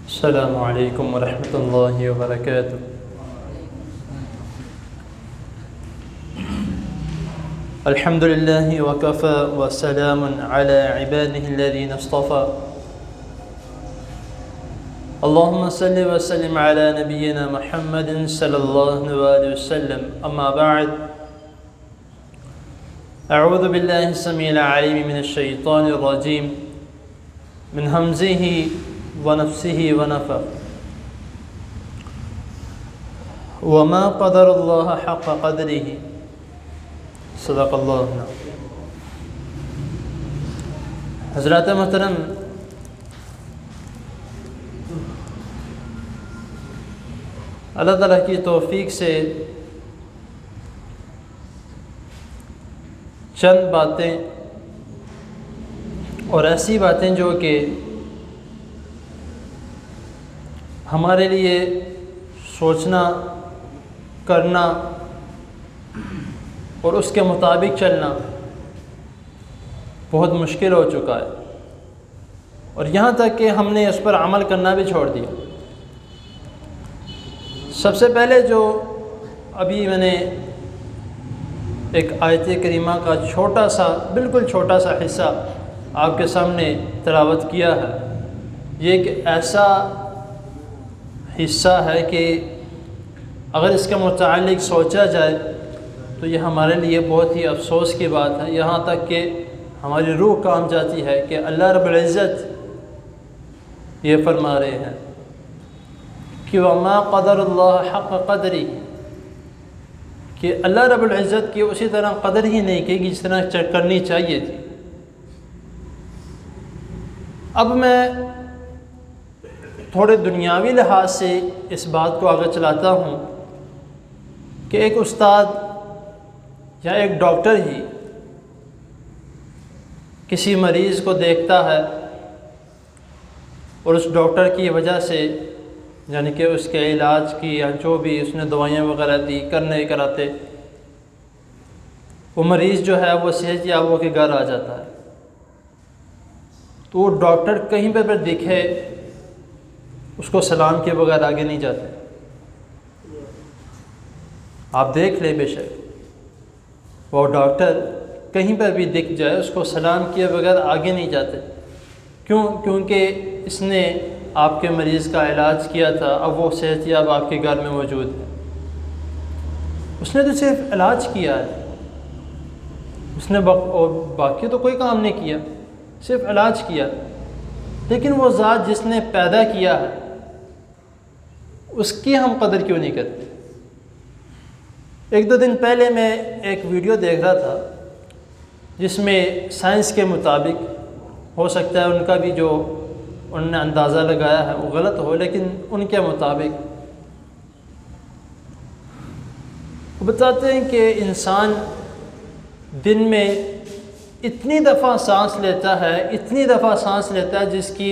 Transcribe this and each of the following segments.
السلام علیکم ورحمۃ اللہ وبرکاتہ۔ الحمد للہ وکفى وسلام علی عباده الذین اصطفى۔ اللہم صل وسلم علی نبینا محمد صلی اللہ علیہ وسلم، اما بعد، اعوذ باللہ السمیع العلیم من الشیطان الرجیم، من ہمزہ ونفسه ونفخ، وما قدر اللہ حق قدره، صدق اللہ۔ حضرات محترم، اللہ تعالیٰ کی توفیق سے چند باتیں اور ایسی باتیں جو کہ ہمارے لیے سوچنا، کرنا اور اس کے مطابق چلنا بہت مشکل ہو چکا ہے، اور یہاں تک کہ ہم نے اس پر عمل کرنا بھی چھوڑ دیا۔ سب سے پہلے جو ابھی میں نے ایک آیت کریمہ کا چھوٹا سا، بالکل چھوٹا سا حصہ آپ کے سامنے تلاوت کیا ہے، یہ ایک ایسا حصہ ہے کہ اگر اس کے متعلق سوچا جائے تو یہ ہمارے لیے بہت ہی افسوس کی بات ہے، یہاں تک کہ ہماری روح کام جاتی ہے کہ اللہ رب العزت یہ فرما رہے ہیں کہ وما قدر اللہ حق قدری، کہ اللہ رب العزت کی اسی طرح قدر ہی نہیں کی جس طرح کرنی چاہیے تھی۔ اب میں تھوڑے دنیاوی لحاظ سے اس بات کو آگے چلاتا ہوں کہ ایک استاد یا ایک ڈاکٹر ہی کسی مریض کو دیکھتا ہے اور اس ڈاکٹر کی وجہ سے، یعنی کہ اس کے علاج کی یا جو بھی اس نے دوائیاں وغیرہ دی کرنے کراتے، وہ مریض جو ہے وہ صحت یاب ہو کے گھر آ جاتا ہے، تو وہ ڈاکٹر کہیں پہ دکھے اس کو سلام کے بغیر آگے نہیں جاتے۔ آپ دیکھ لیں، بے شک وہ ڈاکٹر کہیں پر بھی دکھ جائے اس کو سلام کیے بغیر آگے نہیں جاتے۔ کیونکہ اس نے آپ کے مریض کا علاج کیا تھا، اب وہ صحت یاب آپ کے گھر میں موجود ہے۔ اس نے تو صرف علاج کیا ہے، اس نے باقی تو کوئی کام نہیں کیا، صرف علاج کیا، لیکن وہ ذات جس نے پیدا کیا ہے اس کی ہم قدر کیوں نہیں کرتے؟ ایک دو دن پہلے میں ایک ویڈیو دیکھ رہا تھا جس میں سائنس کے مطابق، ہو سکتا ہے ان کا بھی جو انہوں نے اندازہ لگایا ہے وہ غلط ہو، لیکن ان کے مطابق وہ بتاتے ہیں کہ انسان دن میں اتنی دفعہ سانس لیتا ہے، اتنی دفعہ سانس لیتا ہے جس کی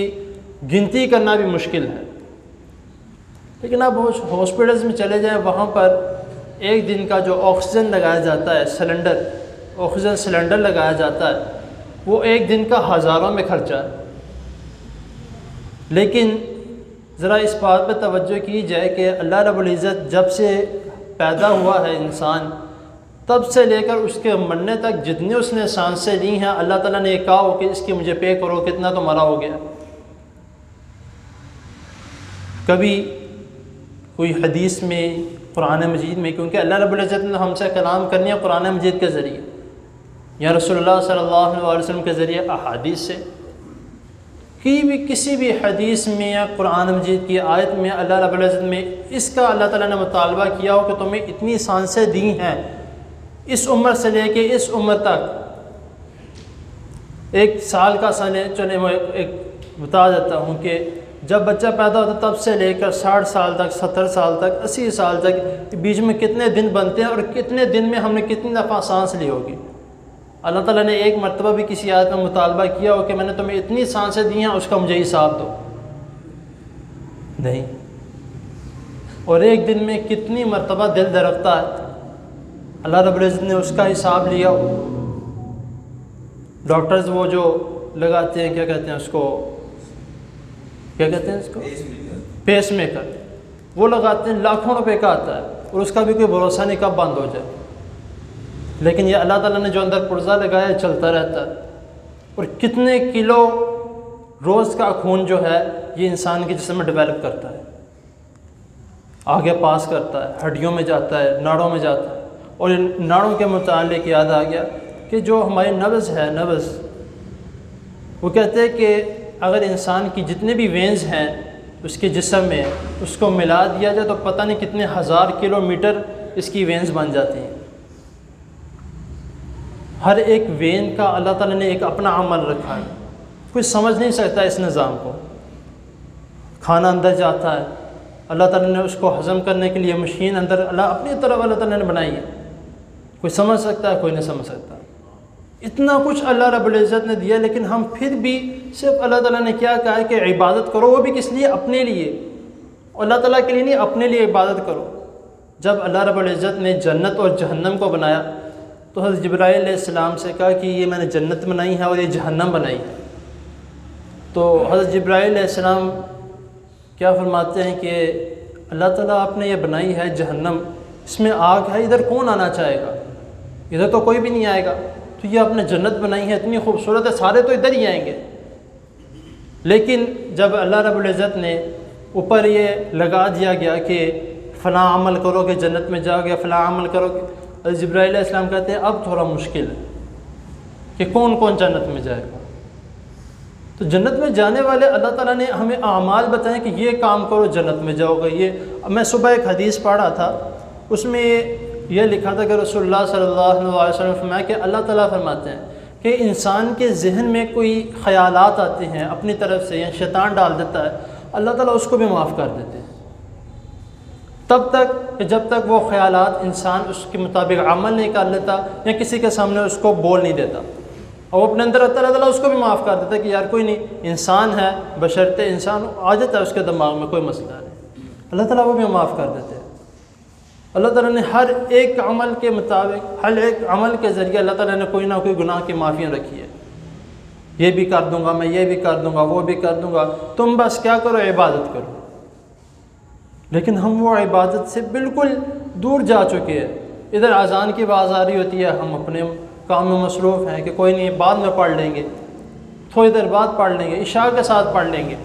گنتی کرنا بھی مشکل ہے۔ لیکن آپ ہاسپٹلز میں چلے جائیں، وہاں پر ایک دن کا جو آکسیجن لگایا جاتا ہے، آکسیجن سلنڈر لگایا جاتا ہے، وہ ایک دن کا ہزاروں میں خرچہ ہے۔ لیکن ذرا اس بات پہ توجہ کی جائے کہ اللہ رب العزت جب سے پیدا ہوا ہے انسان، تب سے لے کر اس کے مرنے تک جتنے اس نے سانسیں لی ہیں، اللہ تعالیٰ نے یہ کہا ہو کہ اس کی مجھے پے کرو، کتنا تو مرا ہو گیا۔ کبھی کوئی حدیث میں، قرآن مجید میں، کیونکہ اللہ رب العزت نے ہم سے کلام کرنی ہے قرآن مجید کے ذریعے یا رسول اللہ صلی اللہ علیہ وسلم کے ذریعے، احادیث سے، کسی بھی حدیث میں یا قرآن مجید کی آیت میں اللہ رب العزت میں اس کا اللہ تعالیٰ نے مطالبہ کیا ہو کہ تمہیں اتنی سانسیں دی ہیں، اس عمر سے لے کے اس عمر تک، ایک سال کا چلے میں ایک بتا دیتا ہوں کہ جب بچہ پیدا ہوتا تب سے لے کر 60 سال تک، 70 سال تک، 80 سال تک، بیچ میں کتنے دن بنتے ہیں اور کتنے دن میں ہم نے کتنی دفعہ سانس لی ہوگی۔ اللہ تعالیٰ نے ایک مرتبہ بھی کسی آیت میں مطالبہ کیا ہو کہ میں نے تمہیں اتنی سانسیں دی ہیں، اس کا مجھے حساب دو؟ نہیں۔ اور ایک دن میں کتنی مرتبہ دل دھڑکتا ہے، اللہ رب العزت نے اس کا حساب لیا ہو۔ ڈاکٹرز وہ جو لگاتے ہیں، کیا کہتے ہیں اس کو، کیا کہتے ہیں اس کو، پیس میکر، وہ لگاتے ہیں، لاکھوں روپے کا آتا ہے اور اس کا بھی کوئی بھروسہ نہیں کب بند ہو جائے. لیکن یہ اللہ تعالیٰ نے جو اندر پرزہ لگایا ہے چلتا رہتا ہے. اور کتنے کلو روز کا خون جو ہے یہ انسان کے جسم میں ڈیولپ کرتا ہے، آگے پاس کرتا ہے، ہڈیوں میں جاتا ہے، ناڑوں میں جاتا ہے. اور ان ناڑوں کے متعلق یاد آ گیا کہ جو ہماری نبض ہے، نبض، وہ کہتے ہیں کہ اگر انسان کی جتنے بھی وینز ہیں اس کے جسم میں، اس کو ملا دیا جائے تو پتہ نہیں کتنے ہزار کلومیٹر اس کی وینز بن جاتی ہیں. ہر ایک وین کا اللہ تعالیٰ نے ایک اپنا عمل رکھا ہے. کوئی سمجھ نہیں سکتا اس نظام کو. کھانا اندر جاتا ہے، اللہ تعالیٰ نے اس کو ہضم کرنے کے لیے مشین اندر اپنی طرف اللہ تعالیٰ نے بنائی ہے. کوئی سمجھ سکتا ہے؟ کوئی نہیں سمجھ سکتا. اتنا کچھ اللہ رب العزت نے دیا، لیکن ہم پھر بھی صرف اللہ تعالیٰ نے کیا کہا ہے کہ عبادت کرو، وہ بھی کس لیے؟ اپنے لیے. اللہ تعالیٰ کے لیے نہیں، اپنے لیے عبادت کرو. جب اللہ رب العزت نے جنت اور جہنم کو بنایا تو حضرت جبرائیل علیہ السلام سے کہا کہ یہ میں نے جنت بنائی ہے اور یہ جہنم بنائی ہے. تو حضرت جبرائیل علیہ السلام کیا فرماتے ہیں کہ اللہ تعالیٰ آپ نے یہ بنائی ہے جہنم، اس میں آگ ہے، ادھر کون آنا چاہے گا؟ ادھر تو کوئی بھی نہیں آئے گا. تو یہ آپ نے جنت بنائی ہے، اتنی خوبصورت ہے، سارے تو ادھر ہی آئیں گے. لیکن جب اللہ رب العزت نے اوپر یہ لگا دیا گیا کہ فلاں عمل کرو گے جنت میں جاؤ گے، فلاں عمل کرو گے، حضرت جبرائیل علیہ السلام کہتے ہیں اب تھوڑا مشکل ہے کہ کون کون جنت میں جائے گا. تو جنت میں جانے والے اللہ تعالیٰ نے ہمیں اعمال بتائیں کہ یہ کام کرو جنت میں جاؤ گے. یہ میں صبح ایک حدیث پڑھ رہا تھا، اس میں یہ لکھا تھا کہ رسول اللہ صلی اللہ علیہ وسلم فرمایا کہ اللہ تعالیٰ فرماتے ہیں کہ انسان کے ذہن میں کوئی خیالات آتے ہیں اپنی طرف سے یا شیطان ڈال دیتا ہے، اللہ تعالیٰ اس کو بھی معاف کر دیتے ہیں تب تک کہ جب تک وہ خیالات انسان اس کے مطابق عمل نہیں کر لیتا یا کسی کے سامنے اس کو بول نہیں دیتا. اور اپنے اندر اللہ تعالیٰ اس کو بھی معاف کر دیتا ہے کہ یار کوئی نہیں، انسان ہے، بشرطِ انسان آ جاتا ہے اس کے دماغ میں، کوئی مسئلہ نہیں. اللہ تعالیٰ وہ بھی معاف کر دیتے ہیں. اللہ تعالیٰ نے ہر ایک عمل کے مطابق، ہر ایک عمل کے ذریعے اللہ تعالیٰ نے کوئی نہ کوئی گناہ کی معافیاں رکھی ہے. یہ بھی کر دوں گا میں، یہ بھی کر دوں گا، وہ بھی کر دوں گا، تم بس کیا کرو؟ عبادت کرو. لیکن ہم وہ عبادت سے بالکل دور جا چکے ہیں. ادھر اذان کی آواز آ رہی ہوتی ہے، ہم اپنے کام میں مصروف ہیں کہ کوئی نہیں بعد میں پڑھ لیں گے، تھوڑی دیر بعد پڑھ لیں گے، عشاء کے ساتھ پڑھ لیں گے.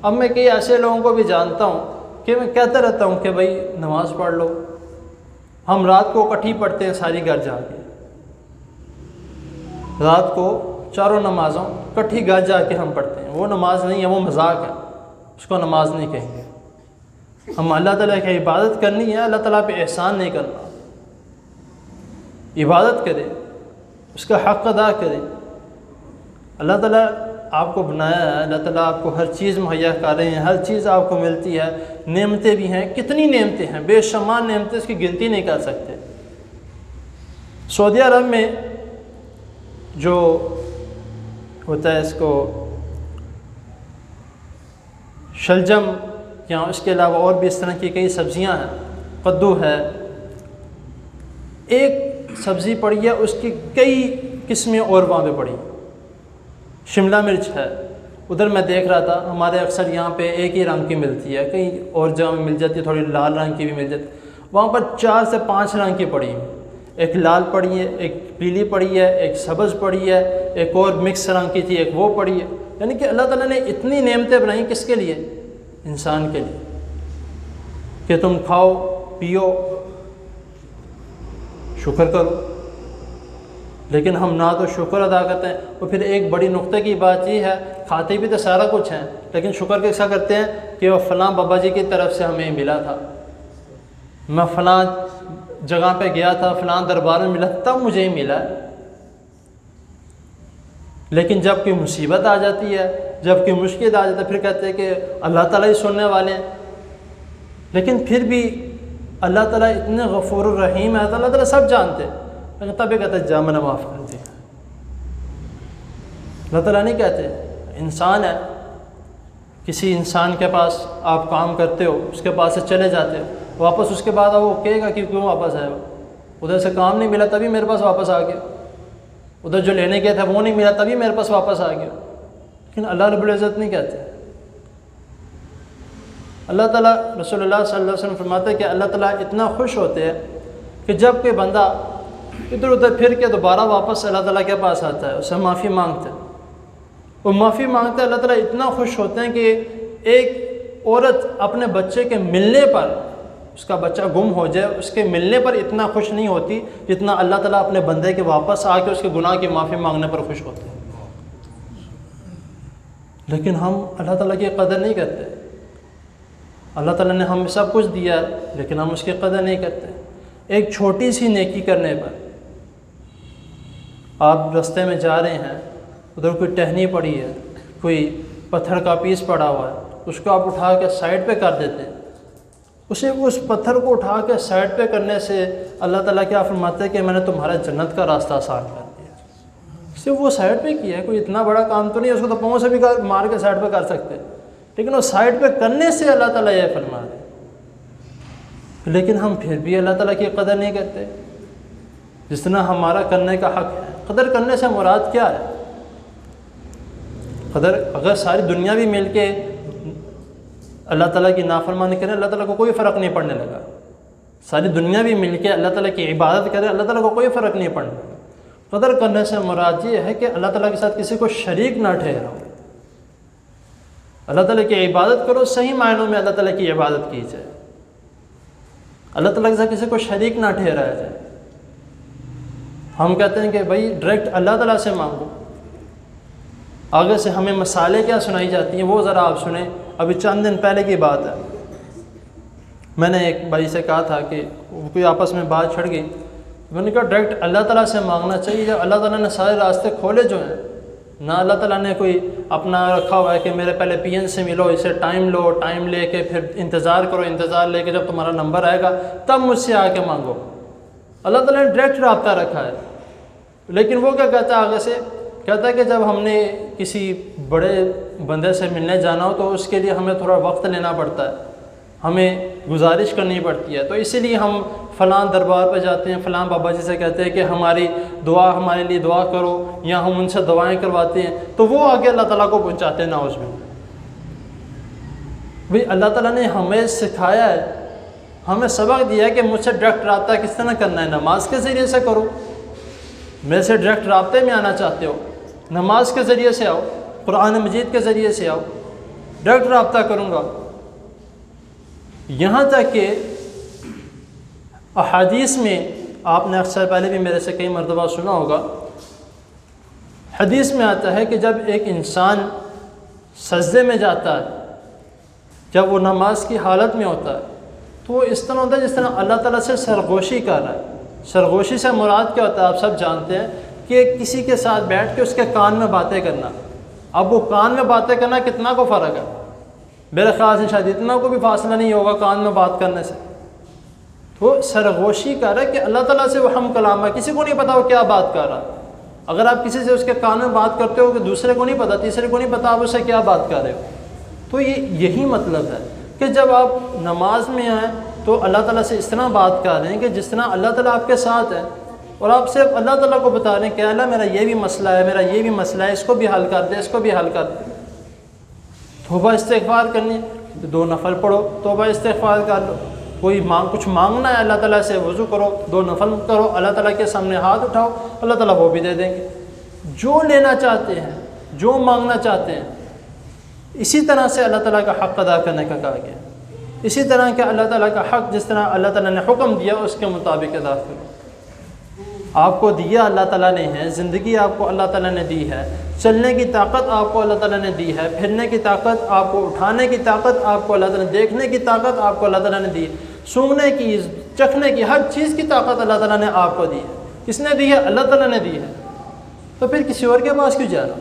اب میں کئی ایسے لوگوں کو بھی جانتا ہوں کہ میں کہتا رہتا ہوں کہ بھائی نماز پڑھ لو. ہم رات کو اکٹھی پڑھتے ہیں ساری گھر جا کے، رات کو چاروں نمازوں اکٹھی گھر جا کے ہم پڑھتے ہیں. وہ نماز نہیں ہے، وہ مذاق ہے، اس کو نماز نہیں کہیں گے. ہم اللہ تعالیٰ کی عبادت کرنی ہے، اللہ تعالیٰ پہ احسان نہیں کرنا. عبادت کرے، اس کا حق ادا کرے. اللہ تعالیٰ آپ کو بنایا ہے، اللہ تعالیٰ آپ کو ہر چیز مہیا کر رہے ہیں، ہر چیز آپ کو ملتی ہے، نعمتیں بھی ہیں، کتنی نعمتیں ہیں، بے شمار نعمتیں، اس کی گنتی نہیں کر سکتے. سعودی عرب میں جو ہوتا ہے اس کو شلجم یا اس کے علاوہ اور بھی اس طرح کی کئی سبزیاں ہیں، کدو ہے، ایک سبزی پڑی ہے اس کی کئی قسمیں اور وہاں پہ پڑی. شملہ مرچ ہے، ادھر میں دیکھ رہا تھا ہمارے اکثر یہاں پہ ایک ہی رنگ کی ملتی ہے، کئی اور جگہ میں مل جاتی ہے، تھوڑی لال رنگ کی بھی مل جاتی ہے. وہاں پر 4 سے 5 رنگ کی پڑی ہے، ایک لال پڑی ہے، ایک پیلی پڑی ہے، ایک سبز پڑی ہے، ایک اور مکس رنگ کی تھی، ایک وہ پڑی ہے. یعنی کہ اللہ تعالیٰ نے اتنی نعمتیں بنائی کس کے لیے؟ انسان کے لیے، کہ تم کھاؤ پیو شکر کرو. لیکن ہم نہ تو شکر ادا کرتے ہیں. اور پھر ایک بڑی نقطے کی بات یہ ہے، کھاتے بھی تو سارا کچھ ہیں لیکن شکر کیسا کرتے ہیں کہ وہ فلاں بابا جی کی طرف سے ہمیں ملا تھا، میں فلاں جگہ پہ گیا تھا، فلاں دربار میں ملا تب مجھے ہی ملا. لیکن جب کوئی مصیبت آ جاتی ہے، جب کوئی مشکل آ جاتا ہے، پھر کہتے ہیں کہ اللہ تعالیٰ ہی سننے والے ہیں. لیکن پھر بھی اللہ تعالیٰ اتنے غفور الرحیم ہے، اللہ تعالیٰ سب جانتے ہیں. لیکن تب یہ کہتے ہیں جا میں نے معاف کر دیا. اللہ تعالیٰ نہیں کہتے. انسان ہے، کسی انسان کے پاس آپ کام کرتے ہو، اس کے پاس سے چلے جاتے ہو، واپس اس کے بعد وہ کہے گا کہ کیوں واپس آئے ہو؟ ادھر سے کام نہیں ملا تبھی میرے پاس واپس آ گیا، ادھر جو لینے گیا تھا وہ نہیں ملا تبھی میرے پاس واپس آ گیا. لیکن اللہ رب العزت نہیں کہتے. اللہ تعالیٰ رسول اللہ صلی اللہ علیہ وسلم فرماتے ہیں کہ اللہ تعالیٰ اتنا خوش ہوتے ہیں کہ جب کوئی بندہ ادھر ادھر پھر کے دوبارہ واپس اللہ تعالیٰ کے پاس آتا ہے، اسے معافی مانگتا ہے، وہ معافی مانگتا ہے، اللہ تعالیٰ اتنا خوش ہوتے ہیں کہ ایک عورت اپنے بچے کے ملنے پر، اس کا بچہ گم ہو جائے، اس کے ملنے پر اتنا خوش نہیں ہوتی جتنا اللہ تعالیٰ اپنے بندے کے واپس آ کے اس کے گناہ کی معافی مانگنے پر خوش ہوتے ہیں۔ لیکن ہم اللہ تعالیٰ کی قدر نہیں کرتے۔ اللہ تعالیٰ نے ہمیں سب کچھ دیا لیکن ہم اس کی قدر نہیں کرتے۔ ایک چھوٹی سی نیکی کرنے پر، آپ راستے میں جا رہے ہیں، ادھر کوئی ٹہنی پڑی ہے، کوئی پتھر کا پیس پڑا ہوا ہے، اس کو آپ اٹھا کے سائڈ پہ کر دیتے ہیں، اس پتھر کو اٹھا کے سائڈ پہ کرنے سے اللہ تعالیٰ کیا فرماتے ہیں کہ میں نے تمہارا جنت کا راستہ آسان کر دیا۔ صرف وہ سائڈ پہ کیا ہے، کوئی اتنا بڑا کام تو نہیں ہے، اس کو تو پاؤں سے بھی مار کے سائڈ پہ کر سکتے، لیکن وہ سائڈ پہ کرنے سے اللہ تعالیٰ یہ فرما رہے ہیں۔ لیکن ہم پھر بھی اللہ تعالیٰ کی قدر نہیں کرتے جس طرح ہمارا کرنے کا حق ہے۔ قدر کرنے سے مراد کیا ہے؟ قدر اگر ساری دنیا بھی مل کے اللہ تعالیٰ کی نافرمانی کرے، اللہ تعالیٰ کو کوئی فرق نہیں پڑنے لگا۔ ساری دنیا بھی مل کے اللہ تعالیٰ کی عبادت کرے، اللہ تعالیٰ کو کوئی فرق نہیں پڑنے لگا۔ قدر کرنے سے مراد یہ ہے کہ اللہ تعالیٰ کے ساتھ کسی کو شریک نہ ٹھہراؤ، اللہ تعالیٰ کی عبادت کرو، صحیح معنوں میں اللہ تعالیٰ کی عبادت کی جائے، اللہ تعالیٰ کے ساتھ کسی کو شریک نہ ٹھہرایا جائے۔ ہم کہتے ہیں کہ بھائی ڈائریکٹ اللہ تعالیٰ سے مانگو، آگے سے ہمیں مسالے کیا سنائی جاتی ہیں وہ ذرا آپ سنیں۔ ابھی چند دن پہلے کی بات ہے، میں نے ایک بھائی سے کہا تھا کہ کوئی آپس میں بات چھڑ گئی، میں نے کہا ڈائریکٹ اللہ تعالیٰ سے مانگنا چاہیے، جب اللہ تعالیٰ نے سارے راستے کھولے جو ہیں نہ، اللہ تعالیٰ نے کوئی اپنا رکھا ہوا ہے کہ میرے پہلے پی این سے ملو، اسے ٹائم لو، ٹائم لے کے پھر انتظار کرو، انتظار لے کے جب تمہارا نمبر آئے گا تب مجھ سے آ کے مانگو۔ اللہ تعالیٰ نے ڈائریکٹ رابطہ رکھا ہے، لیکن وہ کیا کہتا ہے آگے سے؟ کہتا ہے کہ جب ہم نے کسی بڑے بندے سے ملنے جانا ہو تو اس کے لیے ہمیں تھوڑا وقت لینا پڑتا ہے، ہمیں گزارش کرنی پڑتی ہے، تو اسی لیے ہم فلاں دربار پہ جاتے ہیں، فلاں بابا جی سے کہتے ہیں کہ ہماری دعا، ہمارے لیے دعا کرو، یا ہم ان سے دعائیں کرواتے ہیں، تو وہ آگے اللہ تعالیٰ کو پہنچاتے ہیں۔ نعوذ باللہ۔ بھئی اللہ تعالیٰ نے ہمیں سکھایا ہے، ہمیں سبق دیا ہے کہ مجھ سے ڈائریکٹ رابطہ کس طرح کرنا ہے، نماز کے ذریعے سے کرو۔ میرے سے ڈائریکٹ رابطے میں آنا چاہتے ہو، نماز کے ذریعے سے آؤ، قرآن مجید کے ذریعے سے آؤ، ڈائریکٹ رابطہ کروں گا۔ یہاں تک کہ احادیث میں آپ نے اکثر پہلے بھی میرے سے کئی مرتبہ سنا ہوگا، حدیث میں آتا ہے کہ جب ایک انسان سجدے میں جاتا ہے، جب وہ نماز کی حالت میں ہوتا ہے، تو وہ اس طرح ہوتا ہے جس طرح اللہ تعالیٰ سے سرگوشی کر رہا ہے۔ سرگوشی سے مراد کیا ہوتا ہے آپ سب جانتے ہیں کہ کسی کے ساتھ بیٹھ کے اس کے کان میں باتیں کرنا۔ اب وہ کان میں باتیں کرنا کتنا کو فرق ہے؟ میرے خیال سے شاید اتنا کو بھی فاصلہ نہیں ہوگا کان میں بات کرنے سے۔ تو سرگوشی کر رہا ہے کہ اللہ تعالیٰ سے وہ ہم کلام ہے، کسی کو نہیں پتا وہ کیا بات کر رہا۔ اگر آپ کسی سے اس کے کان میں بات کرتے ہو کہ دوسرے کو نہیں پتا، تیسرے کو نہیں پتا آپ اس سے کیا بات کر رہے ہو، تو یہی مطلب ہے کہ جب آپ نماز میں آئیں تو اللہ تعالیٰ سے اس طرح بات کر رہے ہیں کہ جس طرح اللہ تعالیٰ آپ کے ساتھ ہے، اور آپ صرف اللہ تعالیٰ کو بتا رہے ہیں کہ اللہ میرا یہ بھی مسئلہ ہے، میرا یہ بھی مسئلہ ہے، اس کو بھی حل کر دے، اس کو بھی حل کر دے۔ توبہ استغفار کرنی ہے 2 نفل پڑھو، توبہ استغفار کر لو۔ کوئی کچھ مانگنا ہے اللہ تعالیٰ سے، وضو کرو، 2 نفل کرو، اللہ تعالیٰ کے سامنے ہاتھ اٹھاؤ، اللہ تعالیٰ وہ بھی دے دیں گے۔ جو لینا چاہتے ہیں، جو مانگنا چاہتے ہیں، اسی طرح سے اللہ تعالیٰ کا حق ادا کرنے کا کہا گیا۔ اسی طرح کہ اللہ تعالیٰ کا حق جس طرح اللہ تعالیٰ نے حکم دیا اس کے مطابق ادا کرو۔ آپ کو دیا اللہ تعالیٰ نے ہے، زندگی آپ کو اللہ تعالیٰ نے دی ہے، چلنے کی طاقت آپ کو اللہ تعالیٰ نے دی ہے، پھرنے کی طاقت آپ کو، اٹھانے کی طاقت آپ کو اللہ تعالیٰ نے، دیکھنے کی طاقت آپ کو اللہ تعالیٰ نے دی ہے، سونگنے کی، چکھنے کی، ہر چیز کی طاقت اللہ تعالیٰ نے آپ کو دی ہے۔ کس نے دی ہے؟ اللہ تعالیٰ نے دی ہے۔ تو پھر کسی اور کے پاس کیوں جانا؟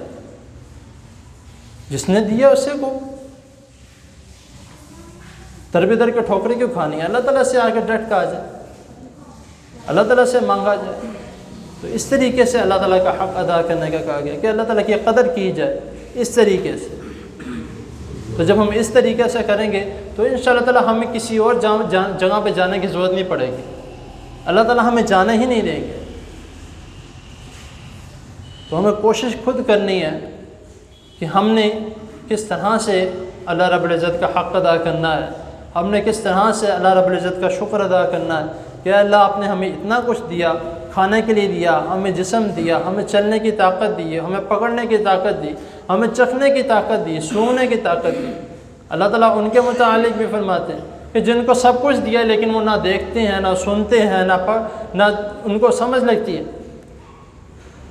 جس نے دیا اس سے کو در کے ٹھوکریں کیوں کھانی ہے؟ اللہ تعالیٰ سے آ کے ڈٹ کہا جائے، اللہ تعالیٰ سے مانگا جائے۔ تو اس طریقے سے اللہ تعالیٰ کا حق ادا کرنے کا کہا گیا کہ اللہ تعالیٰ کی قدر کی جائے اس طریقے سے۔ تو جب ہم اس طریقے سے کریں گے تو انشاءاللہ تعالیٰ ہمیں کسی اور جگہ پہ جانے کی ضرورت نہیں پڑے گی، اللہ تعالیٰ ہمیں جانے ہی نہیں دیں گے۔ تو ہمیں کوشش خود کرنی ہے کہ ہم نے کس طرح سے اللہ رب العزت کا حق ادا کرنا ہے، ہم نے کس طرح سے اللہ رب العزت کا شکر ادا کرنا ہے کہ اللہ آپ نے ہمیں اتنا کچھ دیا، کھانے کے لیے دیا، ہمیں جسم دیا، ہمیں چلنے کی طاقت دی، ہمیں پکڑنے کی طاقت دی، ہمیں چکھنے کی طاقت دی، سونگنے کی طاقت دی۔ اللہ تعالیٰ ان کے متعلق بھی فرماتے ہیں کہ جن کو سب کچھ دیا لیکن وہ نہ دیکھتے ہیں، نہ سنتے ہیں، نہ ان کو سمجھ لگتی ہے۔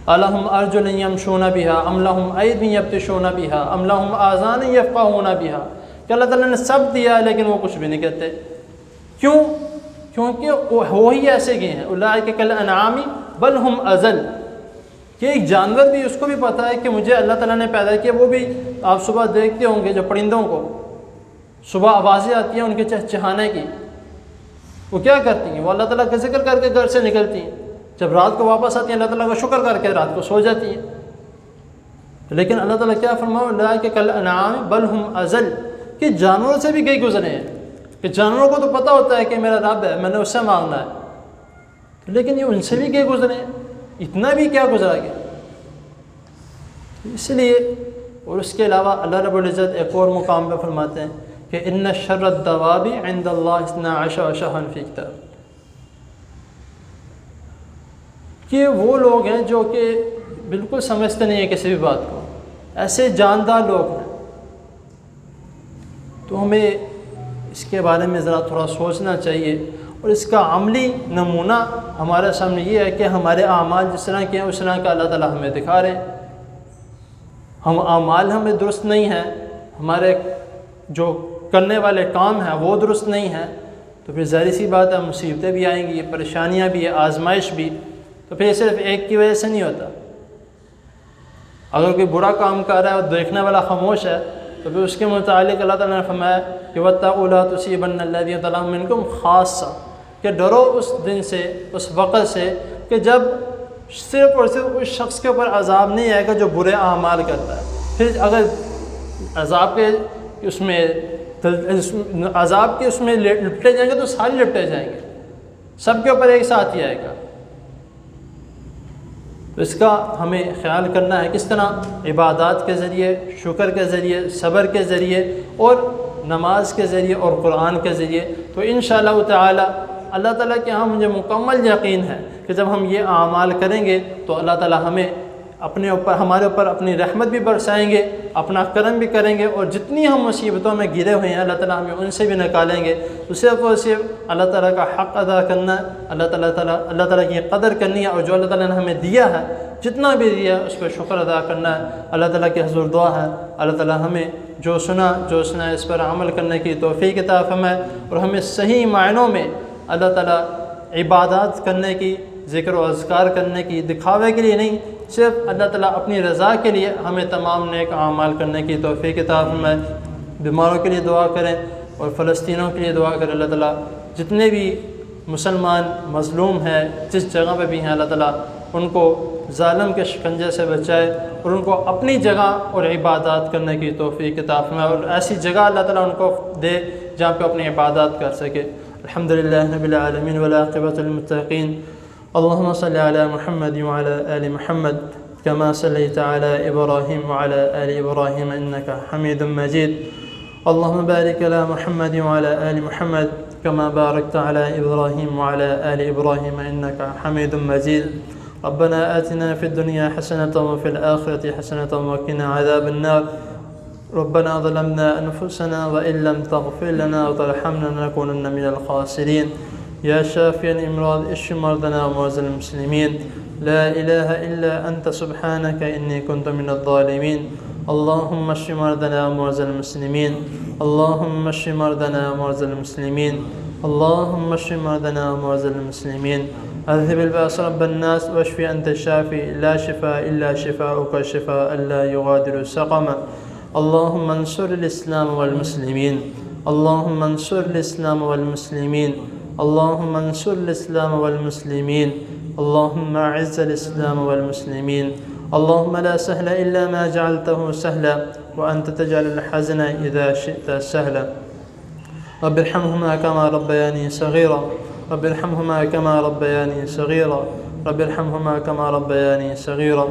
الہم ارجل یمشون بہا ام لہم اید یبطشون بہا ام لہم آذان یفقہون بہا، کہ اللہ تعالیٰ نے سب دیا لیکن وہ کچھ بھی نہیں کرتے۔ کیوں؟ کیونکہ وہ ہی ایسے گئے ہیں، اولئک کالانعام بل ہم اضل، کہ ایک جانور بھی اس کو بھی پتہ ہے کہ مجھے اللہ تعالیٰ نے پیدا کیا۔ وہ بھی آپ صبح دیکھتے ہوں گے جو پرندوں کو صبح آوازیں آتی ہیں ان کے چہچہانے کی، وہ کیا کرتی ہیں؟ وہ اللہ تعالیٰ کا ذکر کر کے گھر سے نکلتی ہیں، جب رات کو واپس آتی ہیں اللہ تعالیٰ کا شکر کر کے رات کو سو جاتی ہیں۔ لیکن اللہ تعالیٰ کیا فرمایا؟ اولئک کالانعام بل ہم اضل، کہ جانوروں سے بھی گئے گزرے ہیں، کہ جانوروں کو تو پتہ ہوتا ہے کہ میرا رب ہے، میں نے اس سے مانگنا ہے، لیکن یہ ان سے بھی گئے گزرے ہیں، اتنا بھی کیا گزرا گیا۔ اس لیے اور اس کے علاوہ اللہ رب العزت ایک اور مقام پہ فرماتے ہیں کہ ان شر الدواب عند اللہ 12 شہرا فی کتاب، کہ وہ لوگ ہیں جو کہ بالکل سمجھتے نہیں ہیں کسی بھی بات کو، ایسے جاندار لوگ ہیں۔ تو ہمیں اس کے بارے میں ذرا تھوڑا سوچنا چاہیے، اور اس کا عملی نمونہ ہمارے سامنے یہ ہے کہ ہمارے اعمال جس طرح کے ہیں اس طرح کا اللہ تعالیٰ ہمیں دکھا رہے ہیں۔ ہم اعمال ہمیں درست نہیں ہیں، ہمارے جو کرنے والے کام ہیں وہ درست نہیں ہیں، تو پھر ظاہر سی بات ہے مصیبتیں بھی آئیں گی، پریشانیاں بھی، آزمائش بھی۔ تو پھر صرف ایک کی وجہ سے نہیں ہوتا۔ اگر کوئی برا کام کر رہا ہے اور دیکھنے والا خاموش ہے تو پھر اس کے متعلق اللہ تعالیٰ نے فرمایا کہ وَاتَّقُوا لَا تُصِيبَنَّ الَّذِينَ ظَلَمُوا مِنكُمْ خَاصَّةً، کہ ڈرو اس دن سے، اس وقت سے کہ جب صرف اور صرف اس شخص کے اوپر عذاب نہیں آئے گا جو برے اعمال کرتا ہے۔ پھر اگر عذاب کے اس میں لپٹے جائیں گے تو سارے لپٹے جائیں گے، سب کے اوپر ایک ساتھ ہی آئے گا۔ تو اس کا ہمیں خیال کرنا ہے، کس طرح عبادات کے ذریعے، شکر کے ذریعے، صبر کے ذریعے، اور نماز کے ذریعے اور قرآن کے ذریعے۔ تو انشاءاللہ تعالی اللہ تعالیٰ کے ہاں مجھے مکمل یقین ہے کہ جب ہم یہ اعمال کریں گے تو اللہ تعالیٰ ہمیں ہمارے اوپر اپنی رحمت بھی برسائیں گے، اپنا کرم بھی کریں گے، اور جتنی ہم مصیبتوں میں گرے ہوئے ہیں اللہ تعالیٰ ہمیں ان سے بھی نکالیں گے۔ تو صرف اور صرف اللہ تعالیٰ کا حق ادا کرنا ہے، اللہ تعالیٰ کی قدر کرنی ہے، اور جو اللہ تعالیٰ نے ہمیں دیا ہے جتنا بھی دیا ہے اس پہ شکر ادا کرنا ہے۔ اللہ تعالیٰ کے حضور دعا ہے اللہ تعالیٰ ہمیں جو سنا اس پر عمل کرنے کی توفیق عطا فرمائے، اور ہمیں صحیح معنوں میں اللہ تعالیٰ عبادات کرنے کی، ذکر و اذکار کرنے کی، دکھاوے کے لیے نہیں، صرف اللہ تعالیٰ اپنی رضا کے لیے ہمیں تمام نیک اعمال کرنے کی توفیق عطا فرمائے۔ بیماروں کے لیے دعا کریں اور فلسطینوں کے لیے دعا کریں۔ اللہ تعالیٰ جتنے بھی مسلمان مظلوم ہیں جس جگہ پہ بھی ہیں اللہ تعالیٰ ان کو ظالم کے شکنجے سے بچائے، اور ان کو اپنی جگہ اور عبادات کرنے کی توفیق عطا فرمائے، اور ایسی جگہ اللہ تعالیٰ ان کو دے جہاں پہ اپنی عبادات کر سکے۔ الحمدللہ رب العالمین والعاقبۃ للمتقین۔ اللهم صل على محمد وعلى آل محمد كما صليت على إبراهيم وعلى آل إبراهيم إنك حميد مجيد. اللهم بارك على محمد وعلى آل محمد كما باركت على إبراهيم وعلى آل إبراهيم إنك حميد مجيد. ربنا آتنا في الدنيا حسنة وفي الآخرة حسنة وقنا عذاب النار. ربنا ظلمنا أنفسنا وإن لم تغفر لنا وترحمنا لنكونن من الخاسرين. يا شافي الأمراض اشف مرضنا ومرضى المسلمين. لا إله إلا أنت سبحانك إني كنت من الظالمين. اللهم اشف مرضنا ومرضى المسلمين. اللهم اشف مرضنا ومرضى المسلمين. اللهم اشف مرضنا ومرضى المسلمين. اذهب البأس رب الناس واشف أنت الشافي لا شفاء إلا شفاؤك شفاء لا يغادر سقما. اللهم انصر الإسلام والمسلمين. اللهم انصر الإسلام والمسلمين. اللهم انصر الإسلام والمسلمين. اللهم أعز الإسلام والمسلمين. اللهم لا سهل إلا ما جعلته سهلا وأنت تجعل الحزن إذا شئت سهلا. رب ارحمهما كما ربياني صغيرا. رب ارحمهما كما ربياني صغيرا. رب ارحمهما كما ربياني صغيرا.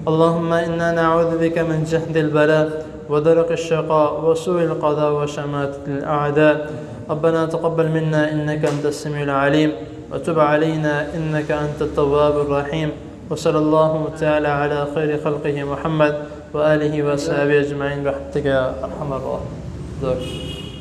اللهم إنا نعوذ بك من جهد البلاء ودرك الشقاء وسوء القضاء وشماتة الأعداء. ربنا تقبل منا إنك أنت السميع العليم، وتب علينا إنك أنت التواب الرحيم. وصلى الله تعالى على خير خلقه محمد وآله وصحبه أجمعين برحمتك يا أرحم الراحمين.